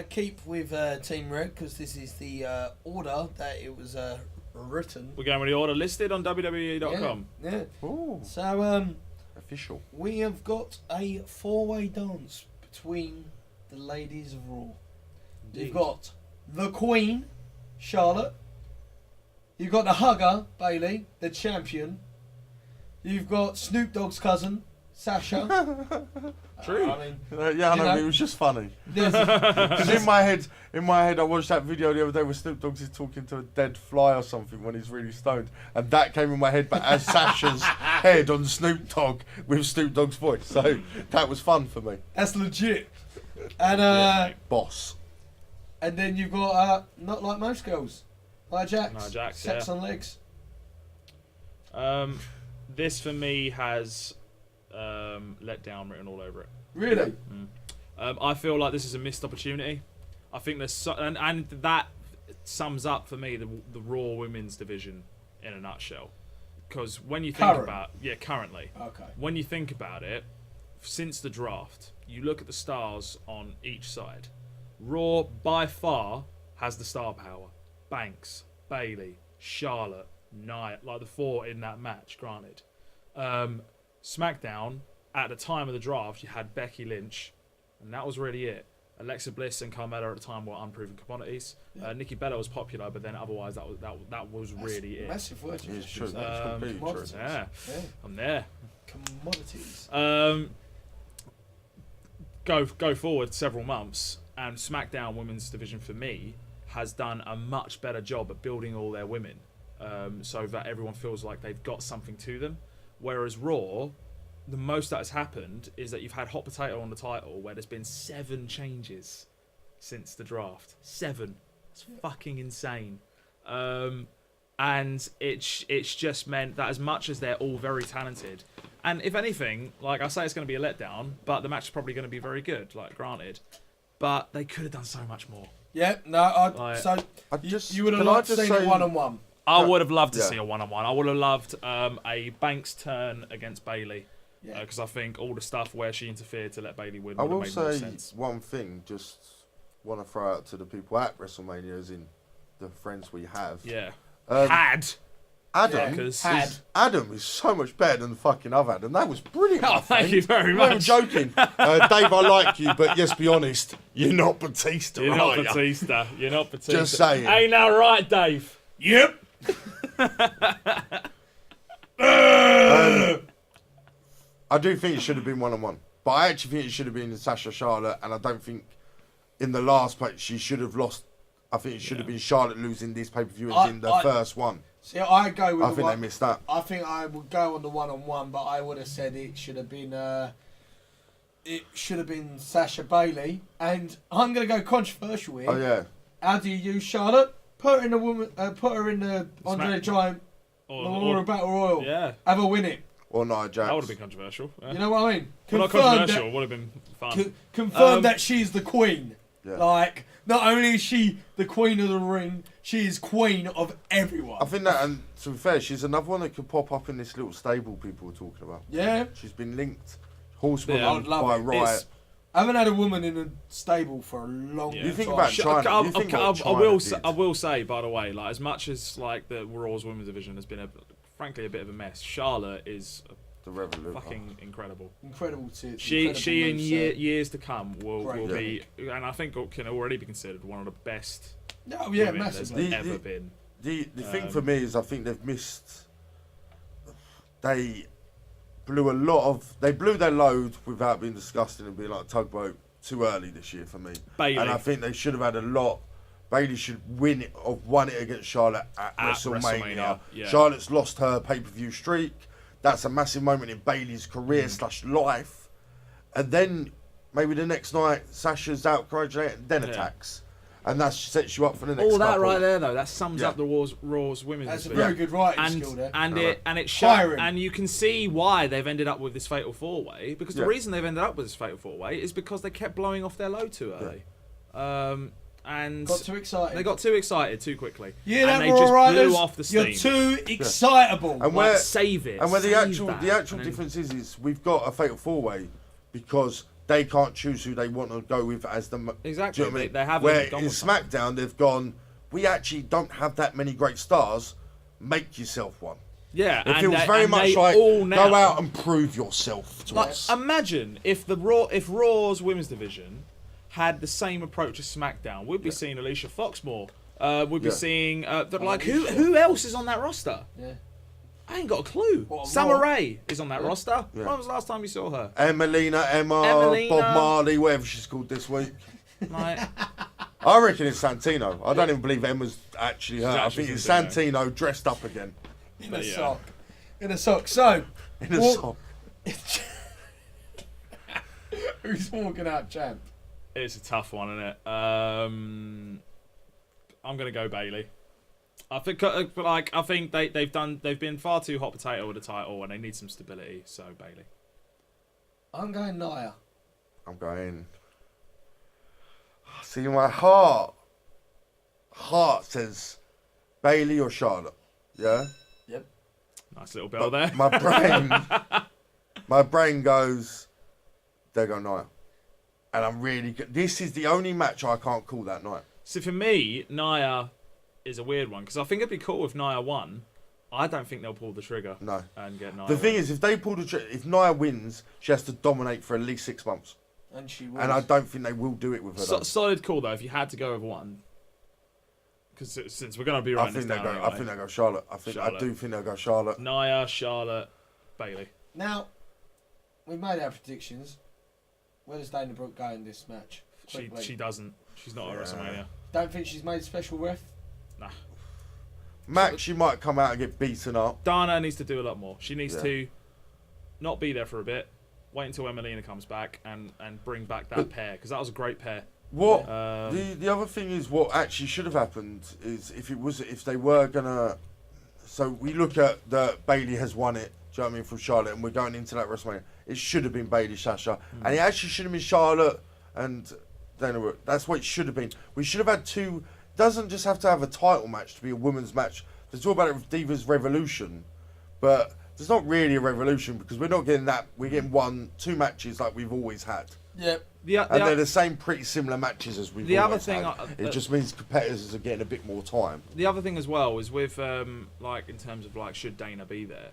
keep with Team Red because this is the order that it was written. We're going with the order listed on WWE.com. Yeah. Ooh. So Official. we have got a 4-way dance between the ladies of Raw. Indeed. You've got the Queen, Charlotte. You've got the Hugger, Bailey, the champion. You've got Snoop Dogg's cousin, Sasha. True. I mean, Yeah, I know, but it was just funny. Because in my head, I watched that video the other day where Snoop Dogg's is talking to a dead fly or something when he's really stoned, and that came in my head, but as Sasha's head on Snoop Dogg with Snoop Dogg's voice, so that was fun for me. That's legit. And Boss. and then you've got not like most girls, Nia Jax, sex on legs. This for me has let down written all over it. Really? I feel like this is a missed opportunity. I think there's and that sums up for me the Raw women's division in a nutshell. Because when you think currently, Okay. when you think about it, since the draft, you look at the stars on each side. Raw by far has the star power. Banks, Bailey, Charlotte, Nia, like the four in that match. Granted, SmackDown at the time of the draft, you had Becky Lynch, and that was really it. Alexa Bliss and Carmella at the time were unproven commodities. Yeah. Nikki Bella was popular, but then otherwise that was really it. Massive word. It's true. That's completely true. Yeah, Yeah. I'm there. Commodities. Go forward several months, and SmackDown Women's Division for me has done a much better job at building all their women, so that everyone feels like they've got something to them. Whereas Raw, the most that has happened is that you've had hot potato on the title, where there's been 7 changes since the draft. 7. It's fucking insane. And it's just meant that as much as they're all very talented, and if anything, like I say, it's going to be a letdown, but the match is probably going to be very good, like granted. But they could have done so much more. Yeah, no, you would have liked to see a one-on-one. I would have loved to see a one-on-one. I would have loved a Banks turn against Bailey. Because I think all the stuff where she interfered to let Bailey win would have made more sense. One thing, just want to throw out to the people at WrestleMania, as in the friends we have. Yeah. Adam is so much better than the fucking other Adam. That was brilliant. Oh, thank you very much. I'm joking. Dave, I like you, but yes, be honest, you're not Batista, You're are not Batista. You're not Batista. Just saying. Ain't that right, Dave? Yep. I do think it should have been one-on-one. But I actually think it should have been Sasha Charlotte, and I don't think in the last place she should have lost. I think it should have been Charlotte losing this pay-per-view in the first one. See, I go with I think they missed that. I think I would go on the one-on-one, but I would have said it should have been Sasha Bailey, and I'm going to go controversial here. Oh yeah. How do you use Charlotte? Put her in the Andre the Giant Memorial Battle Royal. Yeah. Have her win it. Or Nia Jax. That would have been controversial. Yeah. You know what I mean? Well, not controversial. Would have been fun. Confirm that she's the queen. Yeah. Like, not only is she the queen of the ring, she is queen of everyone. I think that, and to be fair, she's another one that could pop up in this little stable people were talking about. Yeah. She's been linked. Horsewoman I would love by it. Riot. I haven't had a woman in a stable for a long time. You think about China. I will say, by the way, like as much as like the Raw's women's division has been frankly a bit of a mess, Charlotte is the revolution. Fucking incredible. Incredible too. She in years to come will be, and I think can already be considered one of the best. Oh yeah, massively. There's ever been. The thing for me is I think they've missed. They blew their load without being disgusting and being like a tugboat too early this year for me. Bailey. And I think they should have had a lot. Bailey should won it against Charlotte at WrestleMania. Yeah. Charlotte's lost her pay-per-view streak. That's a massive moment in Bailey's career / life. And then maybe the next night Sasha's out courageous and then attacks. And that sets you up for the next All that couple. right there, though, that sums up the Raw's women's. That's a very good writing skill there. And it shows, and you can see why they've ended up with this fatal 4-way. Because the reason they've ended up with this fatal 4-way is because they kept blowing off their load too early. And got too excited. They got too excited too quickly. Yeah, and they just blew off the steam. You're too excitable. And where save it. And where the actual then difference is we've got a fatal 4-way because they can't choose who they want to go with as the... Exactly. Do you know what I mean? They haven't Where gone in with something. SmackDown, they've gone, we actually don't have that many great stars. Make yourself one. Yeah, It feels very much like, go out and prove yourself to like, us. imagine if Raw's women's division had the same approach as SmackDown, we'd be seeing Alicia Fox more. We'd be seeing who else is on that roster? Yeah. I ain't got a clue. Summer Rae is on that roster. Yeah. When was the last time you saw her? Emma, Emelina. Bob Marley, whatever she's called this week. Like, I reckon it's Santino. I don't even believe Emma's actually her. I think it's actually Santino dressed up again. In a yeah. sock. In a sock. So, In a sock. who's walking out champ? it's a tough one, isn't it? I'm gonna go Bailey. I think, they've been far too hot potato with the title, and they need some stability. So Bailey. I'm going Nia. I'm going... See, my heart says Bailey or Charlotte. Yeah? Yep. Nice little bell there. My brain goes, they go Nia. And I'm really good. This is the only match I can't call that night. So for me, Nia is a weird one because I think it'd be cool if Nia won. I don't think they'll pull the trigger. No. And get Nia. The thing is, if they pull the trigger, if Nia wins, she has to dominate for at least 6 months. And she will. And I don't think they will do it with her. though. Solid call though. If you had to go with one, because since we're gonna be writing this down anyway. I think they go Charlotte. I do think they'll go Charlotte. Nia, Charlotte, Bailey. Now, we've made our predictions. Where does Dana Brooke go in this match? Quickly. She doesn't. She's not at WrestleMania. Don't think she's made special ref? Nah. Max, she might come out and get beaten up. Dana needs to do a lot more. She needs to not be there for a bit. Wait until Emelina comes back and bring back that pair because that was a great pair. What the other thing is, what actually should have happened is if they were gonna. So we look at the Bailey has won it. Do you know what I mean, from Charlotte, and we're going into that WrestleMania. It should have been Bailey, Sasha, and it actually should have been Charlotte and Dana Brooke. That's what it should have been. We should have had two. Doesn't just have to have a title match to be a women's match. They talk about it with Divas Revolution, but there's not really a revolution because we're not getting that. We're getting 2 matches like we've always had. Yep. And they're the same pretty similar matches as we've always had. It just means competitors are getting a bit more time. The other thing as well is with like in terms of like should Dana be there,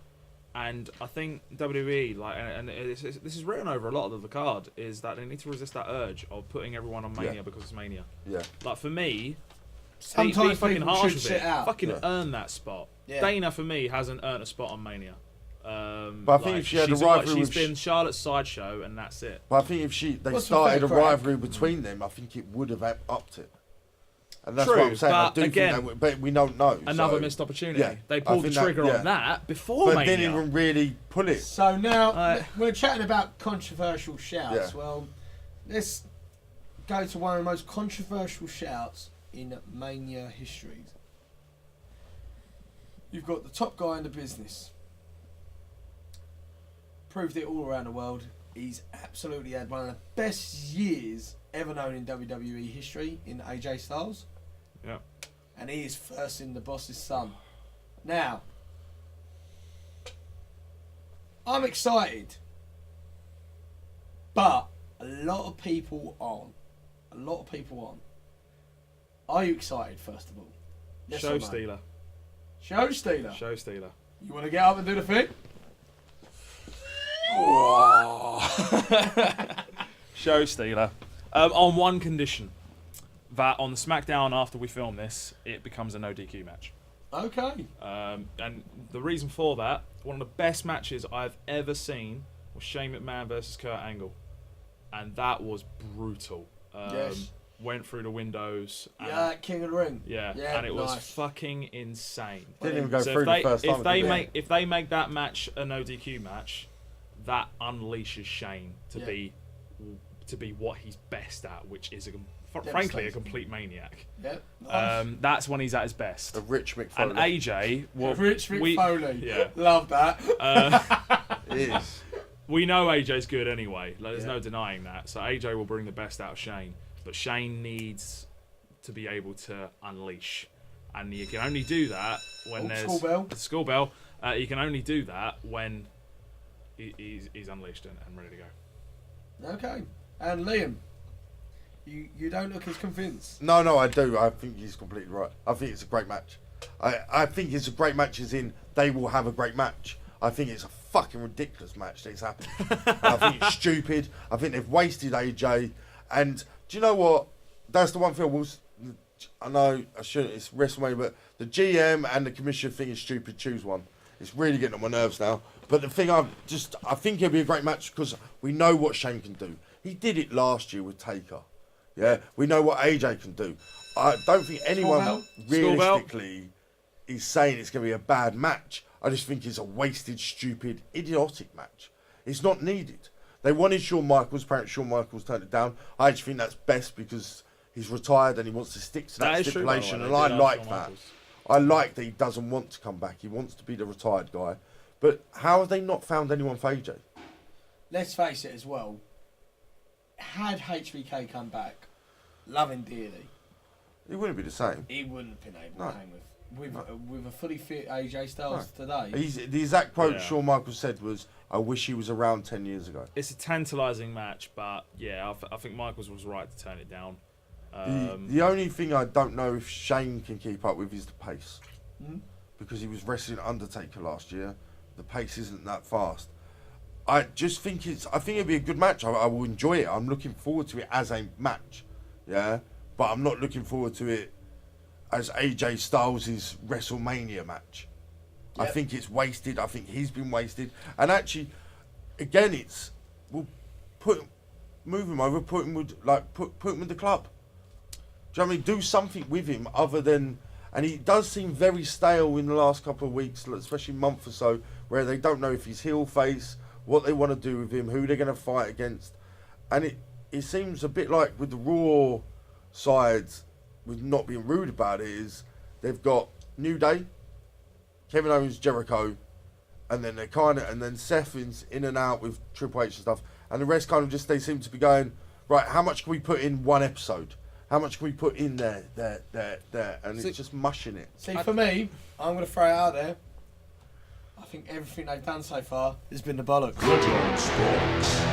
and I think WWE this is written over a lot of the card is that they need to resist that urge of putting everyone on Mania because it's Mania. Yeah. Like for me, Sometimes be fucking people harsh should with sit it. out. Fucking earn that spot. Yeah. Dana for me hasn't earned a spot on Mania. But I think if she had a rivalry she's with been Charlotte's sideshow and that's it. But I think if they What's started the a fair crack? rivalry between them, I think it would have upped it. And that's True, what I'm saying. I but do again, think but we don't know. Another so. missed opportunity. Yeah, They I pulled the think trigger on that before But Mania. didn't even really pull it. So now, we're chatting about controversial shouts. Yeah. Well, let's go to one of the most controversial shouts in Mania history. You've got the top guy in the business. Proved it all around the world. He's absolutely had one of the best years ever known in WWE history in AJ Styles. Yeah. And he is first in the boss's son. Now, I'm excited. But a lot of people aren't. A lot of people aren't. Are you excited, first of all? Yes or Show no? stealer. Show stealer. Show stealer. You want to get up and do the thing? Show stealer. On one condition. That on the SmackDown after we film this, it becomes a no DQ match. Okay. And the reason for that, one of the best matches I've ever seen was Shane McMahon versus Kurt Angle. And that was brutal. Yes. Went through the windows. And Yeah, King of the Ring. Yeah, Yeah, and it was nice. fucking insane. Didn't even go So through the first time. if they make that match a no DQ match, that unleashes Shane to be what he's best at, which is frankly a complete maniac. Yep. Nice. That's when he's at his best. A Rich McFoley. And AJ, Rich McFoley. yeah. Love that. It is. We know AJ's good anyway. Like, there's no denying that. So AJ will bring the best out of Shane, but Shane needs to be able to unleash, and you can only do that when there's school bell. the school bell. You can only do that when he's unleashed and ready to go. Okay. And Liam, you don't look as convinced. No, I do. I think he's completely right. I think it's a great match. I think it's a great match as in they will have a great match. I think it's a fucking ridiculous match that's happened. I think it's stupid. I think they've wasted AJ. And do you know what? That's the one thing I know I shouldn't, it's WrestleMania, but the GM and the commissioner thing is stupid. Choose one. It's really getting on my nerves now. But the thing I think it'll be a great match because we know what Shane can do. He did it last year with Taker. Yeah, we know what AJ can do. I don't think anyone realistically is saying it's going to be a bad match. I just think it's a wasted, stupid, idiotic match. It's not needed. They wanted Shawn Michaels. Apparently Shawn Michaels turned it down. I just think that's best because he's retired and he wants to stick to that stipulation. And I like that. I like that he doesn't want to come back. He wants to be the retired guy. But how have they not found anyone for AJ? Let's face it as well. Had HBK come back, love him dearly, It wouldn't be the same. he wouldn't have been able to hang with a fully fit AJ Styles today. The exact quote Shawn Michaels said was, "I wish he was around 10 years ago." It's a tantalising match, but yeah, I think Michaels was right to turn it down. The only thing I don't know if Shane can keep up with is the pace. Because he was wrestling Undertaker last year. The pace isn't that fast. I just think it'd be a good match. I will enjoy it. I'm looking forward to it as a match. Yeah? But I'm not looking forward to it as AJ Styles' WrestleMania match. Yep. I think it's wasted. I think he's been wasted. And actually, again, we'll move him over, put him with the club. Do you know what I mean? Do something with him other than... And he does seem very stale in the last couple of weeks, especially a month or so, where they don't know if he's heel, face, what they want to do with him, who they're going to fight against. And it seems a bit like with the Raw sides, with not being rude about it, is they've got New Day, Kevin Owens, Jericho, and then and then Seth is in and out with Triple H and stuff. And the rest kind of just, they seem to be going, right, how much can we put in one episode? How much can we put in there? And it's just mushing it. See, for me, I'm going to throw it out there. I think everything they've done so far has been the bollocks.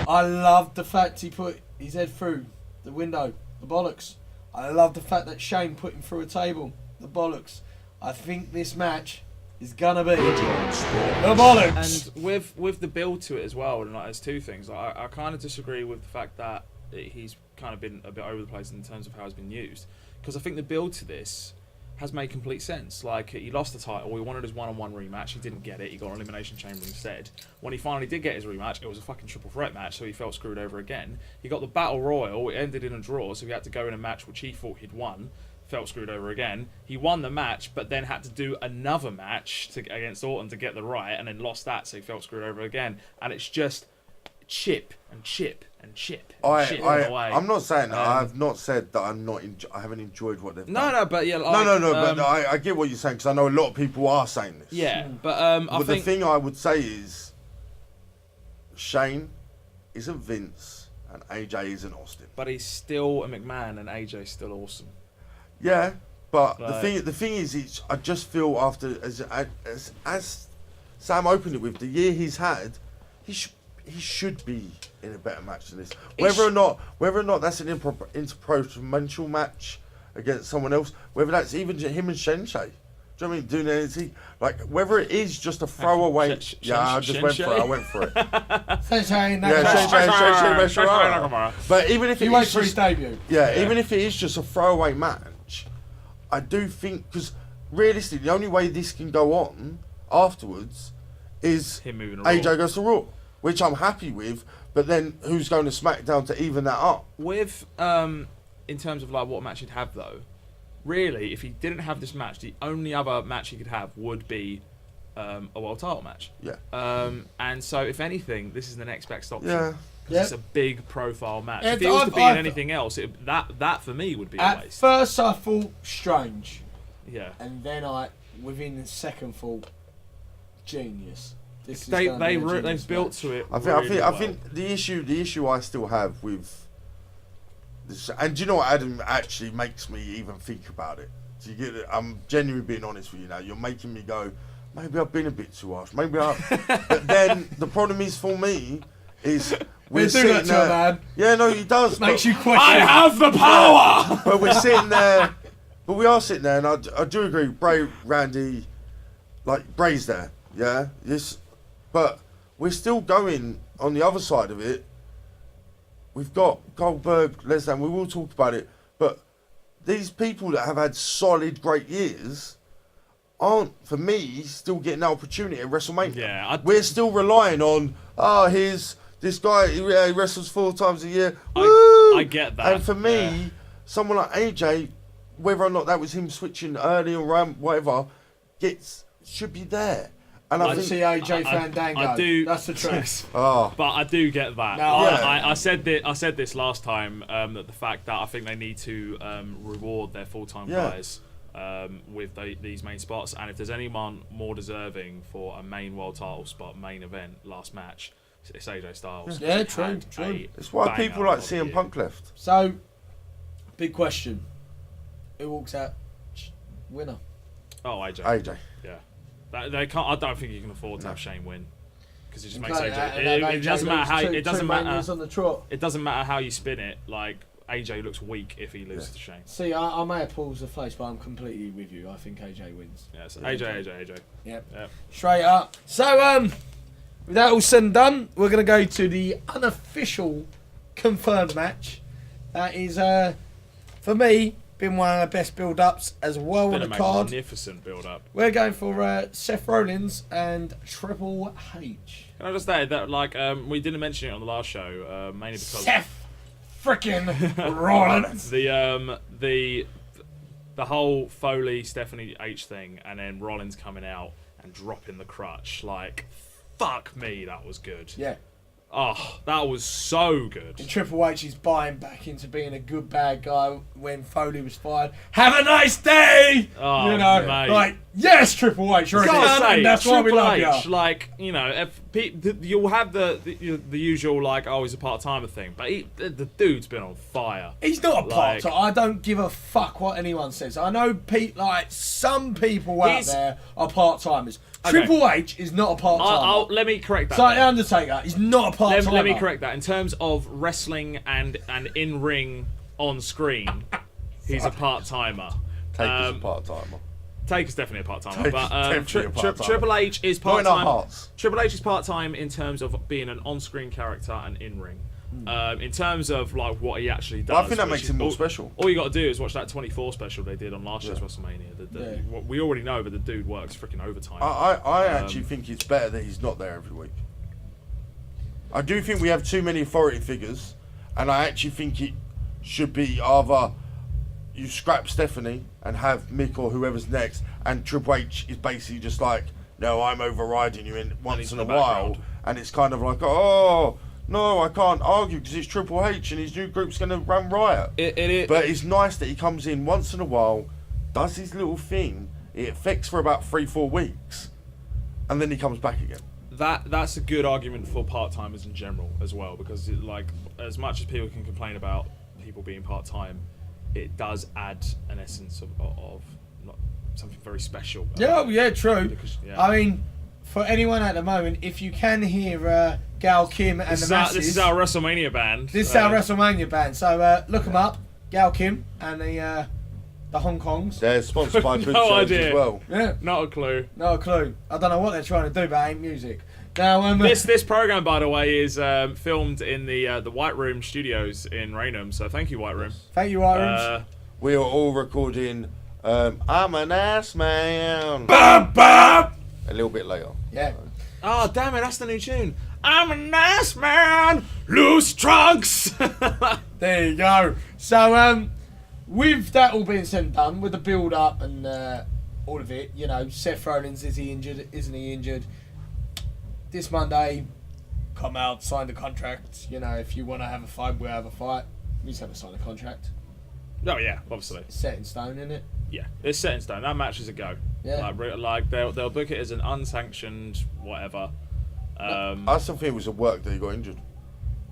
I love the fact he put his head through the window. The bollocks. I love the fact that Shane put him through a table. The bollocks. I think this match is going to be the bollocks. And with the build to it as well, and like, there's two things. I kind of disagree with the fact that he's kind of been a bit over the place in terms of how it's been used, because I think the build to this has made complete sense. Like, he lost the title, he wanted his one-on-one rematch, he didn't get it, he got an Elimination Chamber instead. When he finally did get his rematch, it was a fucking triple threat match, so he felt screwed over again. He got the Battle Royal, it ended in a draw, so he had to go in a match which he thought he'd won, felt screwed over again. He won the match, but then had to do another match against Orton to get the right, and then lost that, so he felt screwed over again. And it's just chip and chip and chip and chip away. I'm not saying that. I've not said that I haven't enjoyed what they've done. No, but yeah, like, but I get what you're saying, because I know a lot of people are saying this. Yeah, but I think the thing I would say is Shane isn't Vince and AJ isn't Austin. But he's still a McMahon and AJ's still awesome. Yeah, but the thing is, I just feel after as Sam opened it with the year he's had, he should be in a better match than this. Whether or not that's an interpromotional match against someone else, whether that's even him and Sensei. Do you know what I mean? Doing anything, like, whether it is just a throwaway. I just went for it. I went for it. Sensei, but even if he went for his debut. Yeah, even if it is just a throwaway match, I do think, because realistically, the only way this can go on afterwards is him moving AJ goes to Raw, which I'm happy with. But then who's going to SmackDown to even that up? With in terms of like what match he'd have though, really, if he didn't have this match, the only other match he could have would be a world title match. Yeah. And so if anything, this is the next best option. Yeah. Because it's a big profile match. If it was to be in anything else, that for me would be a waste. At first I thought strange. Yeah. And then within the second thought, genius. They've built to it. I think the issue I still have with this, and do you know what, Adam, actually makes me even think about it. So you get it. I'm genuinely being honest with you now. You're making me go, maybe I've been a bit too harsh. But then the problem is for me is we're do that sitting to a there. man. Yeah, no, he does. Makes but- you question. I have the power. But we're sitting there. But we are sitting there, and I do agree. Bray, Randy, like Bray's there. Yeah. Yes. But we're still going on the other side of it. We've got Goldberg, Lesnar, and we will talk about it. But these people that have had solid, great years aren't, for me, still getting that opportunity at WrestleMania. Yeah, we're still relying on, here's this guy, he wrestles 4 times a year. Woo! I get that. And for me, someone like AJ, whether or not that was him switching early or whatever, should be there. And I think see AJ Fandango. I do. That's the truth. Oh, But I do get that. No, I said this last time, that the fact that I think they need to reward their full-time guys with these main spots, and if there's anyone more deserving for a main world title spot, main event, last match, it's AJ Styles. Yeah, He's had true. a it's why banger people like of CM the Punk left. So, big question. Who walks out winner? Oh, AJ. AJ. Yeah. They can't. I don't think you can afford to have Shane win, because it just makes Including AJ. that, It doesn't matter how. It doesn't matter. On the trot. It doesn't matter how you spin it. Like AJ looks weak if he loses to Shane. See, I may have paused the face, but I'm completely with you. I think AJ wins. Yeah, so AJ. Yep. Straight up. So, with that all said and done, we're going to go to the unofficial confirmed match. That is, for me, been one of the best build-ups as well Been on a the card. magnificent build-up. We're going for Seth Rollins and Triple H. Can I just say that, like, we didn't mention it on the last show, mainly because Seth frickin' Rollins. the whole Foley Stephanie H thing, and then Rollins coming out and dropping the crutch, like, fuck me, that was good. Yeah. Oh, that was so good. And Triple H is buying back into being a good bad guy when Foley was fired. Have a nice day! Oh, you know, mate. like, yes, Triple H, you're a Gotta cunt, say, and that's why we Triple love H, you. like, you know, you'll have the usual, like, oh, he's a part-timer thing, but the dude's been on fire. He's not a Like- part-time. I don't give a fuck what anyone says. I know some people out there are part-timers. Okay. Triple H is not a part-timer. Let me correct that. It's like then. Undertaker. He's not a part-timer. Let me correct that. In terms of wrestling and in ring on screen, he's a part timer. Taker's a part-timer. Taker's definitely a part timer, Taker's but definitely a part-timer. Triple H is Not part in our time. hearts. Triple H is part time in terms of being an on screen character and in ring. In terms of like what he actually does, But I think that which makes is him more all- special. All you got to do is watch that 24 special they did on last year's Yeah. WrestleMania. What we already know, but the dude works freaking overtime. I actually think it's better that he's not there every week. I do think we have too many authority figures, and I actually think it should be either you scrap Stephanie and have Mick or whoever's next, and Triple H is basically just like, no, I'm overriding you in once he's in in a the while, background. and it's kind of like, oh, no, I can't argue because it's Triple H and his new group's going to run riot. But it's nice that he comes in once in a while, does his little thing, it affects for about 3-4 weeks, and then he comes back again. That's a good argument for part-timers in general as well, because like as much as people can complain about people being part-time, it does add an essence of not something very special. Yeah, true. Because, yeah. I mean, for anyone at the moment, if you can hear Gal Kim and This the masses, is our WrestleMania band. This is our WrestleMania band. So look them up, Gal Kim and the Hong Kongs. They're sponsored by Good No Shows idea. as well. Yeah, Not a clue. no clue. I don't know what they're trying to do, but it ain't music. Now, This program, by the way, is filmed in the White Room Studios in Raynham. So thank you, White Room. thank you, Irons. We are all recording I'm an Ass Man Bam, bam. a little bit later. Yeah. Oh damn it! That's the new tune. I'm a nice man, loose trunks. There you go. So, with that all being said and done, with the build up and all of it, you know, Seth Rollins, is he injured? Isn't he injured? This Monday, come out, sign the contract. You know, if you want to have a fight, we'll have a fight. We just have to sign a contract. Oh yeah, obviously. It's set in stone, isn't it? Yeah, it's set in stone. That match is a go. Yeah. Like they'll book it as an unsanctioned whatever. I still think it was a work that he got injured.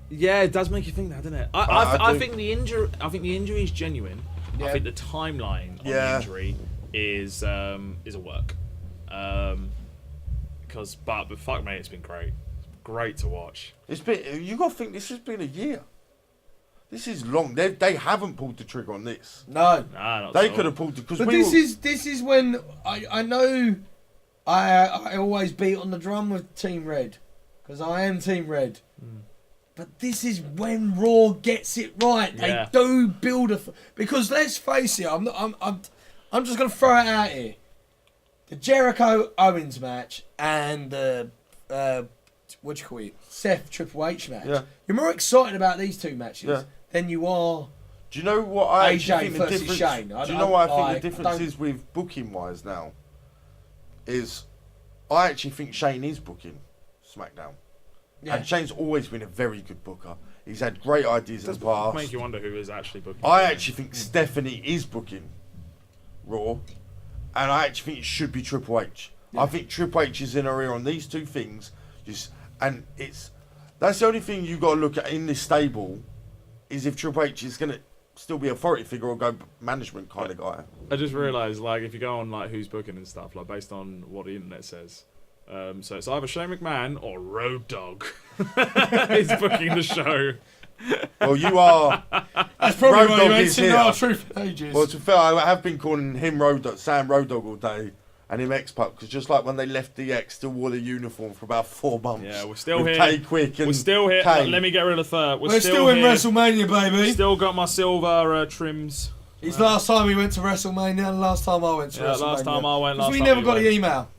Yeah, it does make you think that, doesn't it? I I do. think the injury. I think the injury is genuine. Yeah. I think the timeline on the injury is a work. But fuck me, it's been great. Great to watch. It's been. You got to think this has been a year. This is long. They haven't pulled the trigger on this. No. Nah, not They at could all. have pulled the. Because But this is when I know I always beat on the drum with Team Red because I am Team Red. But this is when Raw gets it right. Yeah. They do build because let's face it. I'm just gonna throw it out here. The Jericho Owens match and the what do you call it? Seth Triple H match. Yeah. You're more excited about these two matches Yeah. than you are. Do you know what I AJ actually think the versus difference? Shane. Do you know what I think I the difference don't- is with booking wise now? Is I actually think Shane is booking SmackDown, Yeah. and Shane's always been a very good booker. He's had great ideas in the past. Make you wonder who is actually booking. I actually think Stephanie is booking Raw, and I actually think it should be Triple H. Yeah. I think Triple H is in her ear on these two things, that's the only thing you got to look at in this stable, is if Triple H is gonna still be authority figure or go management kind of guy. I just realised, like, if you go on like who's booking and stuff, like based on what the internet says, so it's either Shane McMahon or Road Dogg. He's booking the show. Well, you are. That's probably Road why Dogg you ain't is seen here. our truth in ages. Well, to be fair, I have been calling him Sam Road Dogg all day, and him X-Pac, because just like when they left DX, still wore the uniform for about 4 months. Yeah, we're still with here. K Quick and We're still here. Kane. Let me get rid of the fur. We're still in here. WrestleMania, baby. Still got my silver trims. It's last time we went to WrestleMania and last time I went to WrestleMania. Last time I went. Last we time never you got went. the email.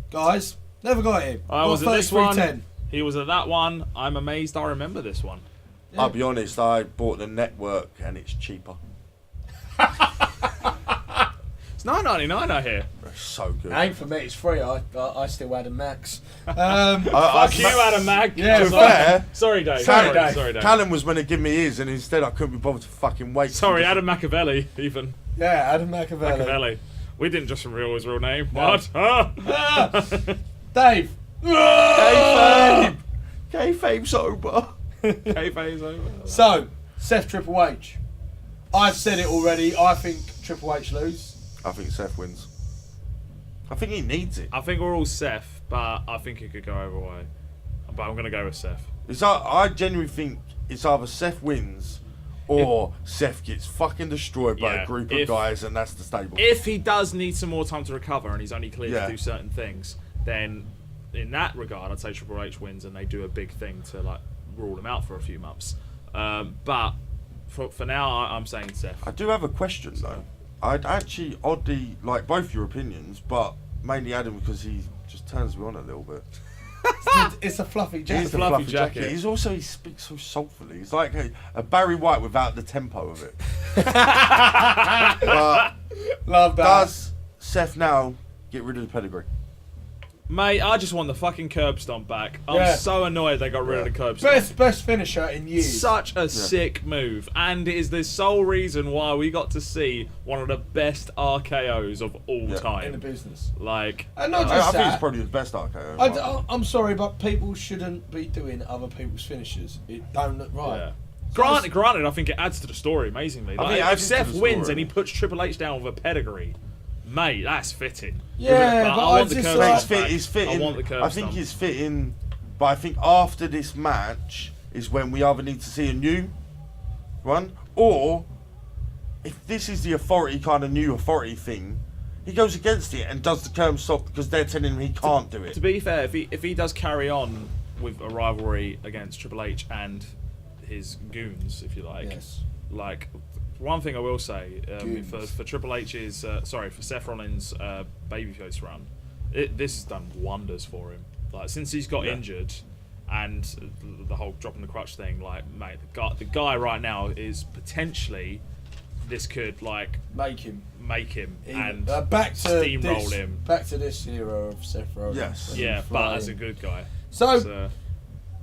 Guys, never got it. I was at this one. 3310. He was at that one. I'm amazed I remember this one. Yeah. I'll be honest, I bought the network and it's cheaper. It's $9.99 I hear. It's so good. It ain't for me, it's free. I still had a max. Fuck you, Adam Mac. Yeah, To be sorry. fair, Sorry, Dave. Sorry, Dave. Sorry, Dave. Callum was going to give me his, and instead I couldn't be bothered to fucking wait. Sorry, Adam Machiavelli. Even Yeah, Adam Machiavelli. Machiavelli. We didn't just reveal his real name. No. What? Huh? Dave. Kayfabe! Kayfabe's sober. Kayfabe's over. So, Seth Triple H. I've said it already. I think Triple H lose. I think Seth wins. I think he needs it. I think we're all Seth, but I think it could go either way. But I'm gonna go with Seth. I genuinely think it's either Seth wins or Seth gets fucking destroyed by Yeah, a group of guys, and that's the stable. If he does need some more time to recover and he's only cleared Yeah. to do certain things, then in that regard, I'd say Triple H wins and they do a big thing to like rule him out for a few months. But for now, I'm saying Seth. I do have a question though. I'd actually oddly like both your opinions, but mainly Adam because he just turns me on a little bit. It's a fluffy He's jacket. the fluffy fluffy jacket. jacket. He speaks so soulfully. He's like a Barry White without the tempo of it. But Love that. does Seth now get rid of the pedigree? Mate, I just want the fucking curb stomp back. I'm Yeah. so annoyed they got rid of the curb stomp. Best finisher in years. Such a sick move, and it is the sole reason why we got to see one of the best RKOs of all Yeah. in the time. business. Like, And not I just think it's that. probably the best RKO. I'm sorry, but people shouldn't be doing other people's finishes. It don't look right. yeah. Granted, I think it adds to the story amazingly. I Like, think it if adds to Seth the wins story. and he puts Triple H down with a pedigree, mate, that's fitting. Yeah, but I I want the just curb like- stomp back. He's fitting. I want the curb I think stomp. he's fitting, but I think after this match is when we either need to see a new one, or if this is the authority kind of new authority thing, he goes against it and does the curb stop because they're telling him he can't do it. To be fair, if he does carry on with a rivalry against Triple H and his goons, if you like, Yes. like one thing I will say Goons. for Triple H's for Seth Rollins' babyface run, this has done wonders for him. Like since he's got injured and the whole dropping the crutch thing, like mate, the guy right now is potentially this could like Make him. and back to steamroll this, him. Back to this era of Seth Rollins. Yes. when Yeah, he but fly as a in. good guy. So,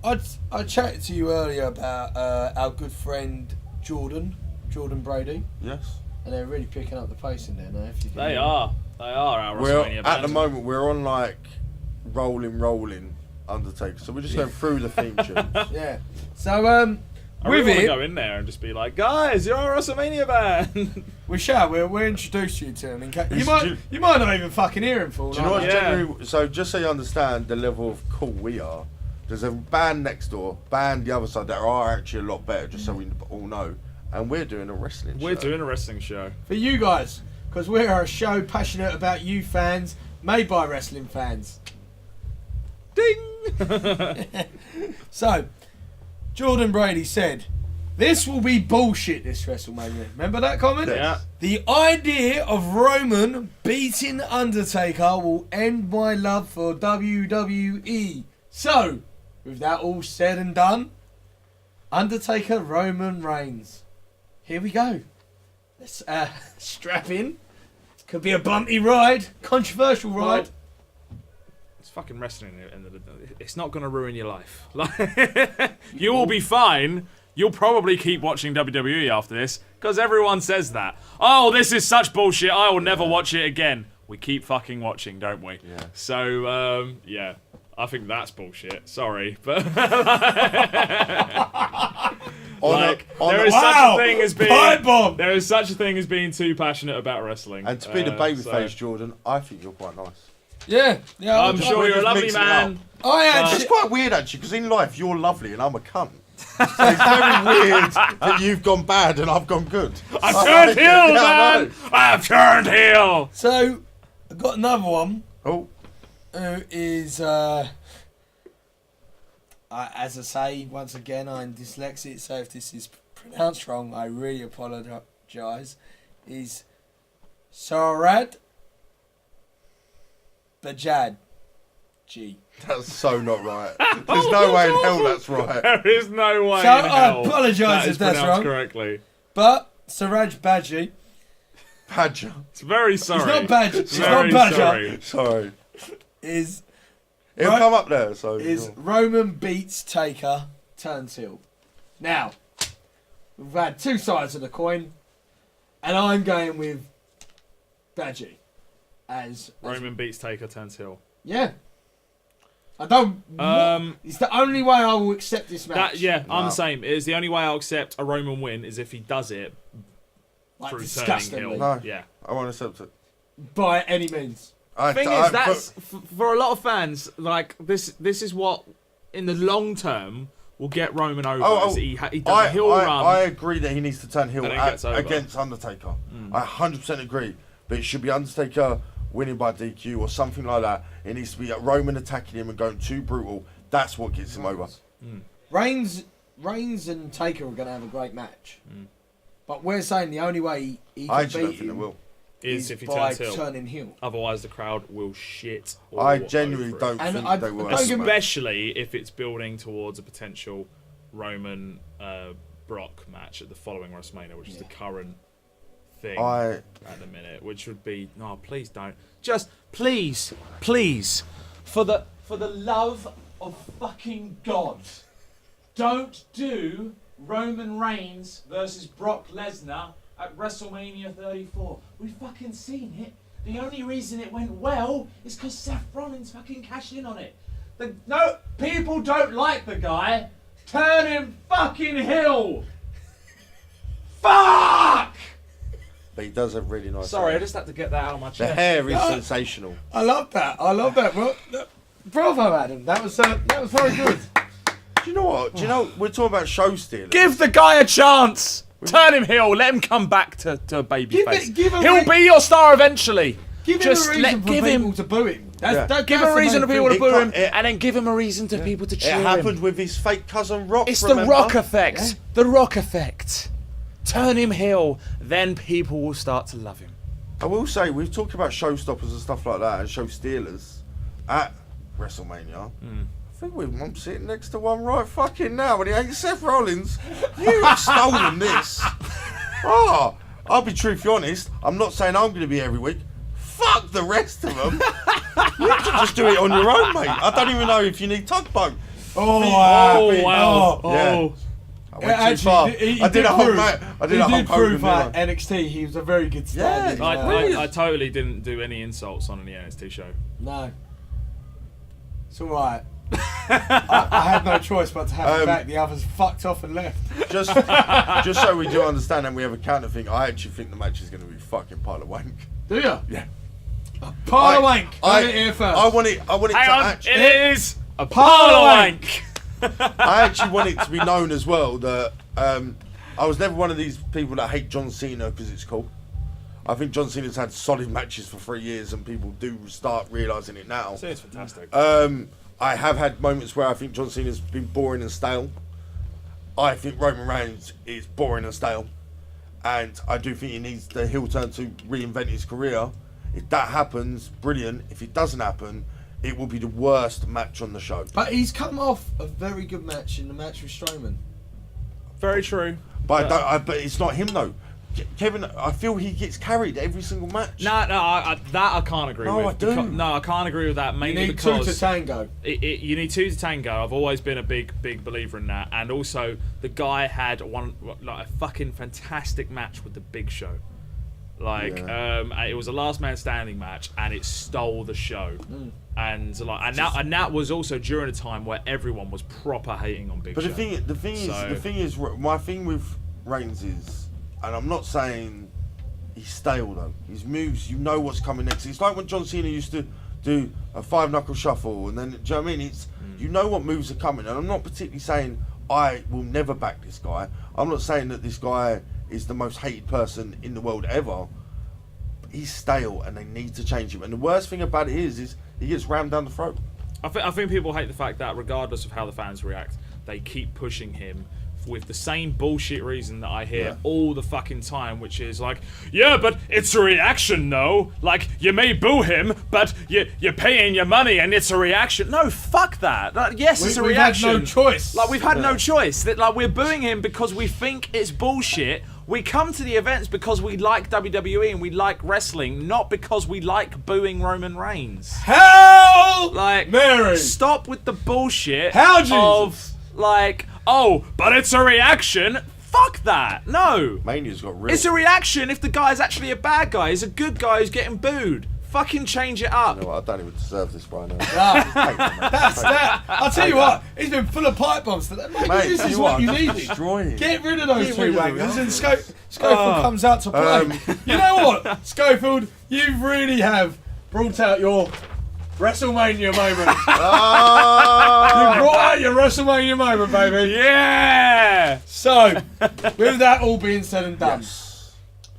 I chatted to you earlier about our good friend Jordan Brady, Yes. and they're really picking up the pace in there now. If you can They hear. are our We're WrestleMania at bands. the moment we're on like rolling Undertaker, so we're just going through the theme tunes. Yeah. So I really with want to it, go in there and just be like, guys, you're our WrestleMania band. we shall. We'll introduce you to him. In case It's- you might not even fucking hear him for all Do you know I what's Yeah. genuinely, so just so you understand the level of cool we are, There's a band next door, band the other side that are actually a lot better, just so we all know. And we're doing a wrestling show. We're doing a wrestling show. For you guys, because we are a show passionate about you fans, made by wrestling fans. Ding! So, Jordan Brady said, this will be bullshit, this WrestleMania. Remember that comment? Yeah. The idea of Roman beating Undertaker will end my love for WWE. So, with that all said and done, Undertaker Roman Reigns. Here we go. Let's strap in. Could be a bumpy ride, controversial ride. It's fucking wrestling at the end of the day. It's not going to ruin your life. Like, you will be fine. You'll probably keep watching WWE after this, because everyone says that. Oh, this is such bullshit, I will never watch it again. We keep fucking watching, don't we? Yeah. So, yeah. I think that's bullshit. Sorry, but there is such a thing as being there is such a thing as being too passionate about wrestling. And to be the babyface, Jordan, I think you're quite nice. Yeah, I'm sure you're a lovely man. It's quite weird actually, because in life you're lovely and I'm a cunt. So it's very weird that you've gone bad and I've gone good. I've turned heel, man. I've turned heel. So, I've got another one. Oh. Who is, as I say, once again, I'm dyslexic, so if this is pronounced wrong, I really apologise. Is Sarad Bajad G. That's so not right. There's no way in hell that's right. There is no way So in I hell apologise that if that's pronounced wrong. correctly. But Saraj Badji. Badger. It's very sorry. It's not Badger. It's Very not Badger. sorry. Sorry. Is It'll come up there, so... is Roman beats Taker, turns heel. Now, we've had two sides of the coin, and I'm going with Badgie as Roman beats Taker, turns heel. yeah. I don't. It's the only way I will accept this match. I'm the same. It is the only way I'll accept a Roman win is if he does it like through turning disgustingly. heel. No. Yeah. I won't accept it. By any means. The thing is, that's for a lot of fans. Like this is what in the long term will get Roman over. Is he does a heel run. I agree that he needs to turn heel gets over. against Undertaker. I 100% agree. But it should be Undertaker winning by DQ or something like that. It needs to be Roman attacking him and going too brutal. That's what gets him over. Reigns and Taker are going to have a great match. But we're saying the only way he can beat him is if he by turns heel. turning heel. Otherwise, the crowd will shit. I genuinely don't think they will. Especially if it's building towards a potential Roman Brock match at the following WrestleMania, which is the current thing at the minute. Which would be no, please don't. Just please, for the love of fucking God, don't do Roman Reigns versus Brock Lesnar at WrestleMania 34. We've fucking seen it. The only reason it went well is because Seth Rollins fucking cashed in on it. No, people don't like the guy. Turn him fucking heel. Fuck! But he does have really nice Sorry, hair. I just had to get that out of my chest. The hair is sensational. I love that. Well, bravo, Adam. That was very good. Do you know what? We're talking about show stealing. Give the guy a chance. Turn him heel. Let him come back to a babyface. He'll be your star eventually. Give him a reason for people to boo him. Give him a reason for people to boo him, and then give him a reason for people to cheer him. It happened with his fake cousin Rock. It's the Rock effect. Yeah. The Rock effect. Turn him heel, then people will start to love him. I will say, we've talked about showstoppers and stuff like that, and show stealers at WrestleMania. I think I'm sitting next to one right fucking now, and he ain't Seth Rollins. You've stolen this. I'll be truthfully honest. I'm not saying I'm going to be every week. Fuck the rest of them. You can just do it on your own, mate. I don't even know if you need tugboat. Wow. Yeah. I went too far. I did a whole match. He did prove at NXT he was a very good stand. Yeah, I totally didn't do any insults on any NXT show. No. It's alright. I had no choice but to have him back. The others fucked off and left. Just so we do understand and we have a counter thing, I actually think the match is going to be fucking pile of wank. Do you? Yeah. Pile of wank. I want it here first. I want it to Hang on, actually... it is A pile of wank. I actually want it to be known as well that I was never one of these people that hate John Cena because it's cool. I think John Cena's had solid matches for 3 years, and people do start realising it now. It's fantastic. I have had moments where I think John Cena's been boring and stale. I think Roman Reigns is boring and stale, and I do think he needs the heel turn to reinvent his career. If that happens, brilliant. If it doesn't happen, it will be the worst match on the show. But he's come off a very good match in the match with Strowman. Very true. But but it's not him though. Kevin, I feel he gets carried every single match. No, that I can't agree with. No, I do. No, I can't agree with that. Mainly You need because two to tango. You need two to tango. I've always been a big believer in that. And also, the guy had a fucking fantastic match with the Big Show. It was a last man standing match, and it stole the show. And that was also during a time where everyone was proper hating on Big Show. But the thing is, my thing with Reigns is, and I'm not saying he's stale though. His moves, you know what's coming next. It's like when John Cena used to do a 5-knuckle shuffle, and then, do you know what I mean? It's you know what moves are coming. And I'm not particularly saying I will never back this guy. I'm not saying that this guy is the most hated person in the world ever. But he's stale, and they need to change him. And the worst thing about it is he gets rammed down the throat. I think people hate the fact that regardless of how the fans react, they keep pushing him with the same bullshit reason that I hear all the fucking time, which is like, yeah, but it's a reaction, though. Like, you may boo him, but you're paying your money and it's a reaction. No, fuck that. Yes, it's a reaction. We've had no choice. Like, we've had no choice. Like, we're booing him because we think it's bullshit. We come to the events because we like WWE and we like wrestling, not because we like booing Roman Reigns. Hell, like, Mary, stop with the bullshit. Hell, Jesus. Of like, oh, but it's a reaction. Fuck that. No. Mania's got real. It's a reaction if the guy's actually a bad guy. He's a good guy who's getting booed. Fucking change it up. You know what? I don't even deserve this right now. That's that. I'll tell you what, he's been full of pipe bombs today. Maybe this is what you needed. Get rid of those two wankers, and Skolfield comes out to play. You know what, Skolfield, you really have brought out your WrestleMania moment. You brought out your WrestleMania moment, baby. Yeah. So, with that all being said and done,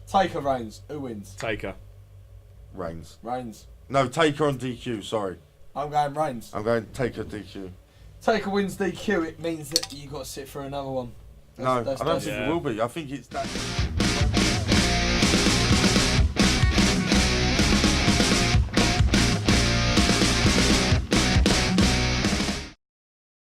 Taker Reigns. Who wins? Taker. Reigns. Reigns. No, Taker on DQ, sorry. I'm going Reigns. I'm going Taker DQ. Taker wins DQ, it means that you got to sit for another one. I don't think it will be. I think it's that.